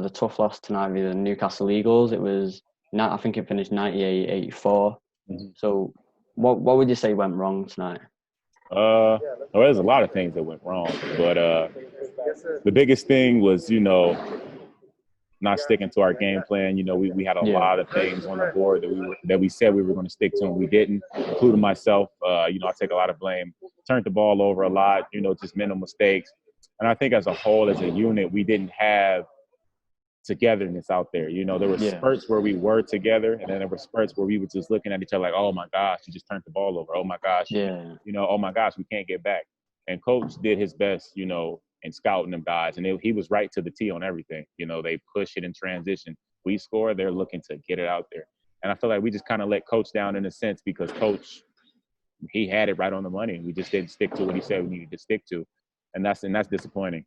The tough loss tonight with the Newcastle Eagles. It was, I think it finished 98-84. Mm-hmm. So what would you say went wrong tonight? Well, there's a lot of things that went wrong, but the biggest thing was, not sticking to our game plan. We had a lot of things on the board that we said we were going to stick to, and we didn't, including myself. I take a lot of blame. Turned the ball over a lot, just mental mistakes. And I think as a whole, as a unit, we didn't have togetherness out there. There were spurts where we were together, and then there were spurts where we were just looking at each other like, oh my gosh, you just turned the ball over. Oh my gosh, oh my gosh, we can't get back. And coach did his best, in scouting them guys, and he was right to the T on everything. They push it in transition. We score, they're looking to get it out there. And I feel like we just kind of let coach down in a sense because coach, he had it right on the money. We just didn't stick to what he said we needed to stick to. And that's disappointing,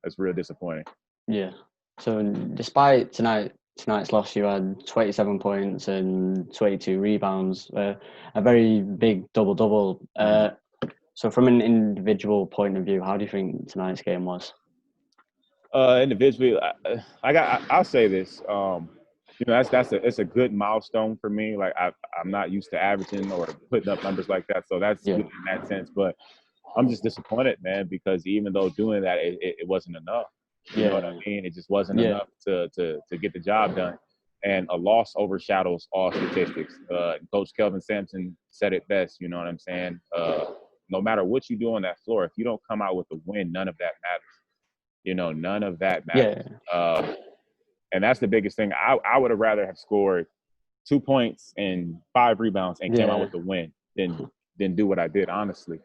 That's real disappointing. Yeah. So despite tonight's loss, you had 27 points and 22 rebounds, a very big double-double. So from an individual point of view, how do you think tonight's game was? Individually, I'll say this. It's a good milestone for me. Like I'm not used to averaging or putting up numbers like that, so that's good in that sense. But I'm just disappointed, man, because even though doing that, it wasn't enough. You know what I mean? It just wasn't enough to get the job done. And a loss overshadows all statistics. Coach Kelvin Sampson said it best. You know what I'm saying? No matter what you do on that floor, if you don't come out with a win, none of that matters. None of that matters. And that's the biggest thing. I would have rather have scored 2 points and 5 rebounds and came out with a win than do what I did, honestly.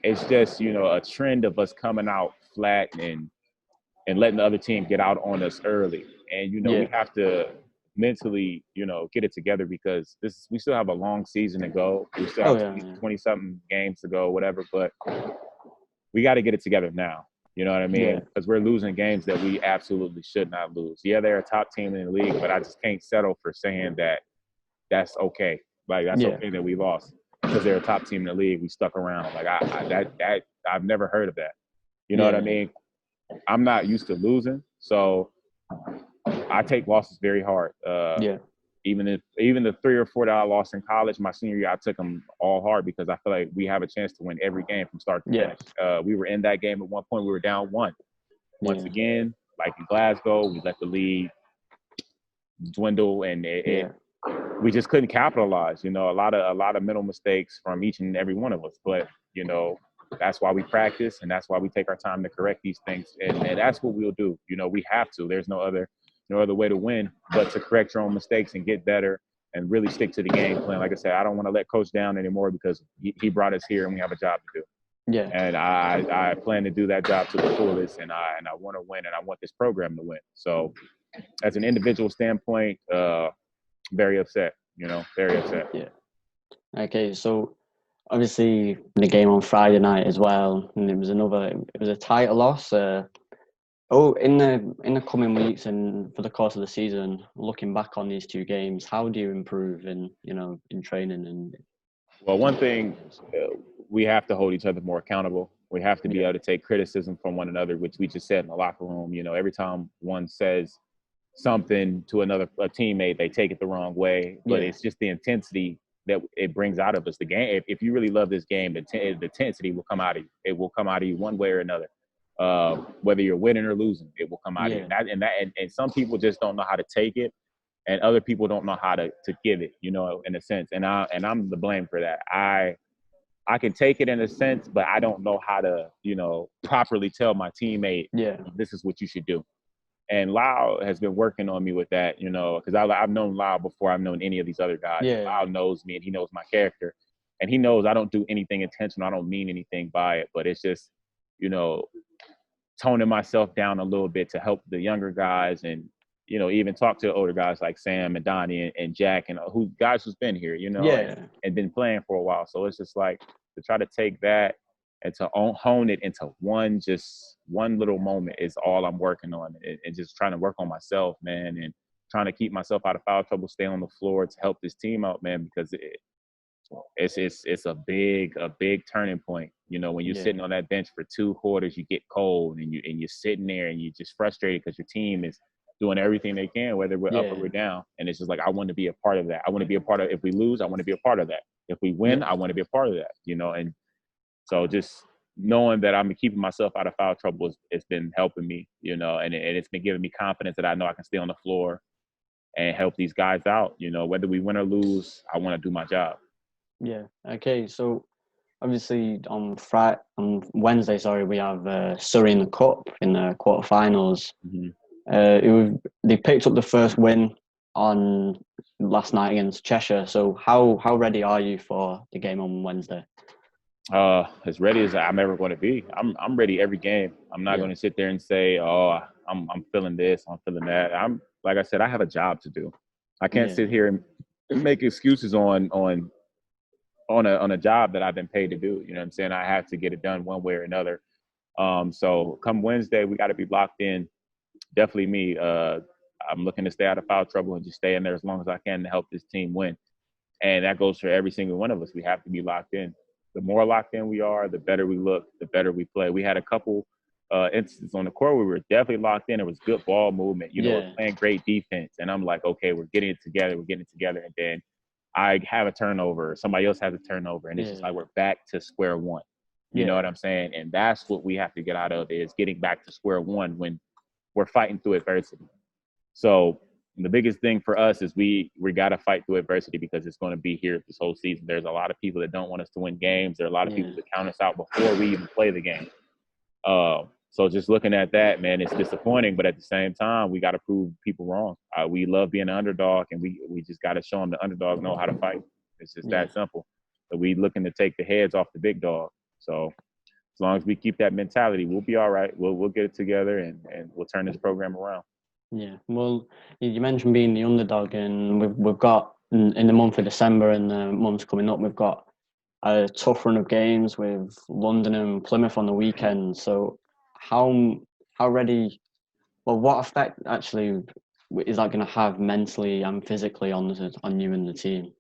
It's just, a trend of us coming out flat and letting the other team get out on us early. And, we have to mentally, get it together because we still have a long season to go. We still have 20-something games to go, whatever. But we got to get it together now. You know what I mean? Because we're losing games that we absolutely should not lose. Yeah, they're a top team in the league, but I just can't settle for saying that that's okay. Like, that's okay that we lost. Because they're a top team in the league, we stuck around. Like I've never heard of that. You know what I mean? I'm not used to losing, so I take losses very hard. Even the $3 or $4 I lost in college, my senior year, I took them all hard because I feel like we have a chance to win every game from start to finish. We were in that game at one point. We were down 1. Once again, like in Glasgow, we let the lead dwindle, and we just couldn't capitalize. A lot of mental mistakes from each and every one of us. But that's why we practice, and that's why we take our time to correct these things, and that's what we'll do. We have to. There's no other way to win but to correct your own mistakes and get better and really stick to the game plan. Like I said, I don't want to let coach down anymore because he brought us here and we have a job to do. And I plan to do that job to the fullest, and I want to win, and I want this program to win. So as an individual standpoint, very upset, very upset. Okay, so obviously the game on Friday night as well, and it was a tighter loss. In the coming weeks and for the course of the season, looking back on these 2 games, how do you improve in training? And well, one thing, we have to hold each other more accountable. We have to be able to take criticism from one another, which we just said in the locker room. Every time one says something to a teammate, they take it the wrong way. But it's just the intensity that it brings out of us. The game, if you really love this game, the intensity will come out of you. It will come out of you one way or another. Whether you're winning or losing, it will come out of you. And some people just don't know how to take it, and other people don't know how to give it, in a sense. And I'm the blame for that. I can take it in a sense, but I don't know how to, properly tell my teammate, this is what you should do. And Lau has been working on me with that, because I've known Lau before I've known any of these other guys. Lau knows me, and he knows my character, and he knows I don't do anything intentional. I don't mean anything by it, but it's just, toning myself down a little bit to help the younger guys, and even talk to older guys like Sam and Donnie and Jack and who's been here, and been playing for a while. So it's just like to try to take that and to hone it into one little moment is all I'm working on, and just trying to work on myself, man, and trying to keep myself out of foul trouble, stay on the floor to help this team out, man, because it's a big turning point. You know, when you're sitting on that bench for 2 quarters, you get cold and you're sitting there and you're just frustrated because your team is doing everything they can, whether we're up or we're down. And it's just like, I want to be a part of that. I want to be a part of, if we lose, I want to be a part of that. If we win, I want to be a part of that, you know? And so just knowing that I'm keeping myself out of foul trouble, it's been helping me, you know, and it's been giving me confidence that I know I can stay on the floor and help these guys out. You know, whether we win or lose, I want to do my job. Yeah. Okay. So obviously on Wednesday, we have Surrey in the Cup in the quarterfinals. They picked up the first win on last night against Cheshire. So how ready are you for the game on Wednesday? As ready as I'm ever going to be. I'm ready every game. I'm not going to sit there and say, oh, I'm feeling this, I'm feeling that. I'm, like I said, I have a job to do. I can't sit here and make excuses on a job that I've been paid to do. You know what I'm saying? I have to get it done one way or another. So come Wednesday, we got to be locked in. Definitely me. I'm looking to stay out of foul trouble and just stay in there as long as I can to help this team win. And that goes for every single one of us. We have to be locked in. The more locked in we are, the better we look, the better we play. We had a couple instances on the court where we were definitely locked in. It was good ball movement. You know, we're playing great defense. And I'm like, okay, we're getting it together. And then I have a turnover. Somebody else has a turnover. And it's just like we're back to square one. You know what I'm saying? And that's what we have to get out of, is getting back to square one when we're fighting through adversity. So the biggest thing for us is we got to fight through adversity, because it's going to be here this whole season. There's a lot of people that don't want us to win games. There are a lot of people that count us out before we even play the game. So just looking at that, man, it's disappointing. But at the same time, we got to prove people wrong. We love being an underdog, and we just got to show them the underdog know how to fight. It's just that simple. But we looking to take the heads off the big dog. So as long as we keep that mentality, we'll be all right. We'll get it together, and we'll turn this program around. Yeah, well, you mentioned being the underdog, and we've got in the month of December and the months coming up, we've got a tough run of games with London and Plymouth on the weekend. So how ready? Well, what effect actually is that going to have mentally and physically on you and the team?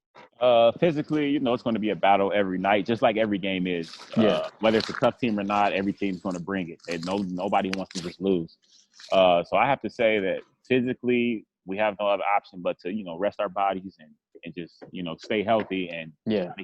Physically, you know, it's going to be a battle every night, just like every game is. Whether it's a tough team or not, every team's going to bring it. And nobody wants to just lose. So I have to say that physically, we have no other option but to, you know, rest our bodies and just, you know, stay healthy and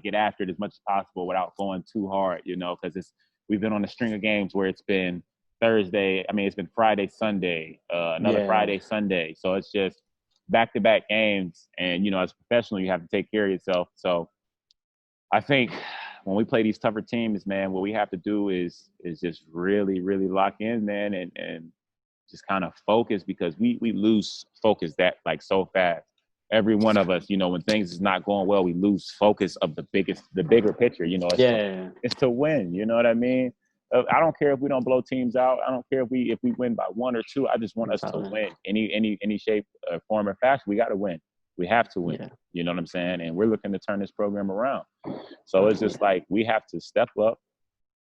get after it as much as possible without going too hard, you know, because we've been on a string of games where it's been it's been Friday, Sunday, another Friday, Sunday. So it's just back-to-back games. And, you know, as a professional, you have to take care of yourself. So I think when we play these tougher teams, man, what we have to do is just really, really lock in, man, and just kind of focus, because we lose focus that like so fast. Every one of us, you know, when things is not going well, we lose focus of the bigger picture. You know, it's to win. You know what I mean? I don't care if we don't blow teams out. I don't care if we win by 1 or 2. I just want us to win. Any shape, form, or fashion. We got to win. We have to win. You know what I'm saying? And we're looking to turn this program around. So it's just like we have to step up,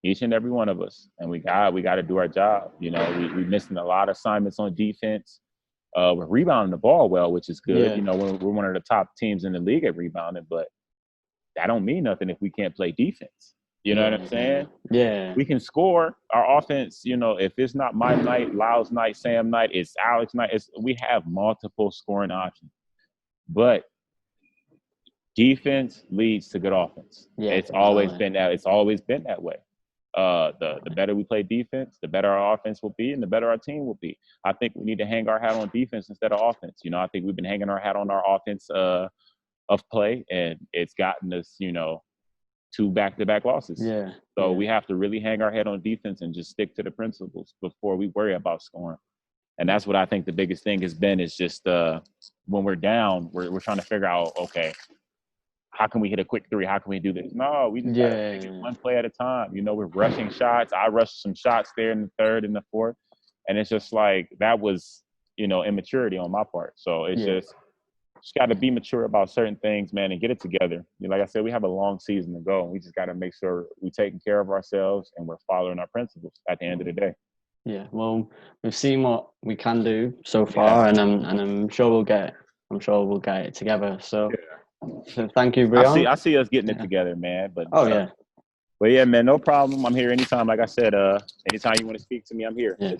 each and every one of us, and we got to do our job. You know, we're missing a lot of assignments on defense. We're rebounding the ball well, which is good. You know, we're one of the top teams in the league at rebounding, but that don't mean nothing if we can't play defense. You know what I'm saying? Yeah. We can score. Our offense, you know, if it's not my night, Lyle's night, Sam night, it's Alex night. We have multiple scoring options. But defense leads to good offense. It's always been that. It's always been that way. The better we play defense, the better our offense will be, and the better our team will be. I think we need to hang our hat on defense instead of offense. You know, I think we've been hanging our hat on our offense of play, and it's gotten us, you know, 2 back-to-back losses. So we have to really hang our head on defense and just stick to the principles before we worry about scoring. And that's what I think the biggest thing has been, is just when we're down, we're trying to figure out, okay, how can we hit a quick 3? How can we do this? No, we just got to take it one play at a time. You know, we're rushing shots. I rushed some shots there in the third and the fourth. And it's just like, that was, you know, immaturity on my part. So it's just got to be mature about certain things, man, and get it together. You know, like I said, we have a long season to go, and we just got to make sure we're taking care of ourselves and we're following our principles at the end of the day. Yeah, well, we've seen what we can do so far, and I'm sure we'll get it together. So So thank you, Breon. I see us getting it together, man. But yeah. But yeah, man, no problem. I'm here anytime. Like I said, anytime you want to speak to me, I'm here. Yeah.